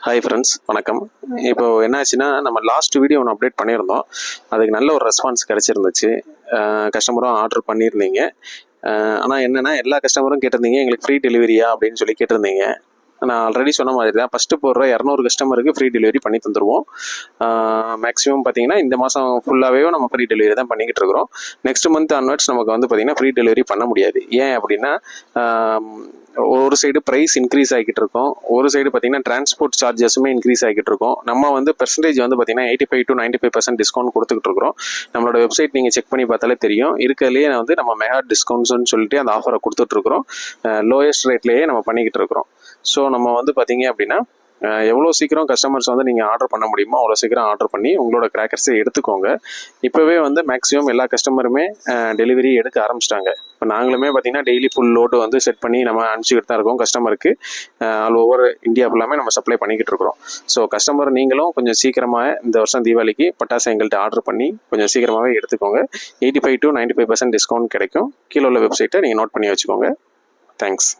Hi friends, வணக்கம். இப்போ என்னாச்சுன்னா, நம்ம லாஸ்ட் வீடியோ ஒன்று அப்டேட் பண்ணியிருந்தோம். அதுக்கு நல்ல ஒரு ரெஸ்பான்ஸ் கிடச்சிருந்துச்சு. கஸ்டமரும் ஆர்டர் பண்ணியிருந்தீங்க. ஆனால் என்னென்னா, எல்லா கஸ்டமரும் கேட்டிருந்தீங்க, எங்களுக்கு ஃப்ரீ டெலிவரியா அப்படின்னு சொல்லி கேட்டிருந்தீங்க. நான் ஆல்ரெடி சொன்ன மாதிரி தான், ஃபஸ்ட்டு போடுற 200 கஸ்டமருக்கு ஃப்ரீ டெலிவரி பண்ணி தந்துடுவோம். மேக்ஸிமம் பார்த்தீங்கன்னா, இந்த மாதம் ஃபுல்லாகவே நம்ம ஃப்ரீ டெலிவரி தான் பண்ணிக்கிட்டு இருக்கிறோம். நெக்ஸ்ட் மந்த் ஆன்வர்ட்ஸ் நமக்கு வந்து பார்த்திங்கன்னா ஃப்ரீ டெலிவரி பண்ண முடியாது. ஏன் அப்படின்னா, ஒரு சைடு ப்ரைஸ் இன்க்ரீஸ் ஆகிக்கிட்டு இருக்கும், ஒரு சைடு பார்த்தீங்கன்னா டிரான்ஸ்போர்ட் சார்ஜஸுமே இன்க்ரீஸ் ஆகிக்கிட்டு இருக்கும். நம்ம வந்து பெர்சன்டேஜ் வந்து பார்த்தீங்கன்னா 85 to 95% டிஸ்கவுண்ட் கொடுத்துக்கிட்டு இருக்கிறோம். நம்மளோட வெப்சைட் நீங்கள் செக் பண்ணி பார்த்தாலே தெரியும். இருக்கிறதுலேயே வந்து நம்ம மெகா டிஸ்கவுண்ட்ஸ்னு சொல்லிட்டு அந்த ஆஃபரை கொடுத்துட்ருக்குறோம். லோயஸ்ட் ரேட்லேயே நம்ம பண்ணிக்கிட்டு இருக்கிறோம். ஸோ நம்ம வந்து பார்த்தீங்க அப்படின்னா, எவ்வளோ சீக்கிரம் கஸ்டமர்ஸ் வந்து நீங்கள் ஆர்டர் பண்ண முடியுமோ அவ்வளோ சீக்கிரம் ஆர்டர் பண்ணி உங்களோட கிராக்கர்ஸை எடுத்துக்கோங்க. இப்போவே வந்து மேக்ஸிமம் எல்லா கஸ்டமருமே டெலிவரி எடுக்க ஆரம்பிச்சிட்டாங்க. இப்போ நாங்களுமே பார்த்தீங்கன்னா டெய்லி ஃபுல் லோடு வந்து செட் பண்ணி நம்ம அனுப்பிச்சிக்கிட்டு தான் இருக்கோம் கஸ்டமருக்கு. ஆல் ஓவர் இந்தியா ஃபுல்லாமே நம்ம சப்ளை பண்ணிக்கிட்டு இருக்கிறோம். ஸோ கஸ்டமர் நீங்களும் கொஞ்சம் சீக்கிரமாக இந்த வருஷம் தீபாவளிக்கு பட்டாசு எங்கள்கிட்ட ஆர்டர் பண்ணி கொஞ்சம் சீக்கிரமாகவே எடுத்துக்கோங்க. 85 to 95% டிஸ்கவுண்ட் கிடைக்கும். கீழே உள்ள வெப்சைட்டை நீங்கள் நோட் பண்ணி வச்சுக்கோங்க. தேங்க்ஸ்.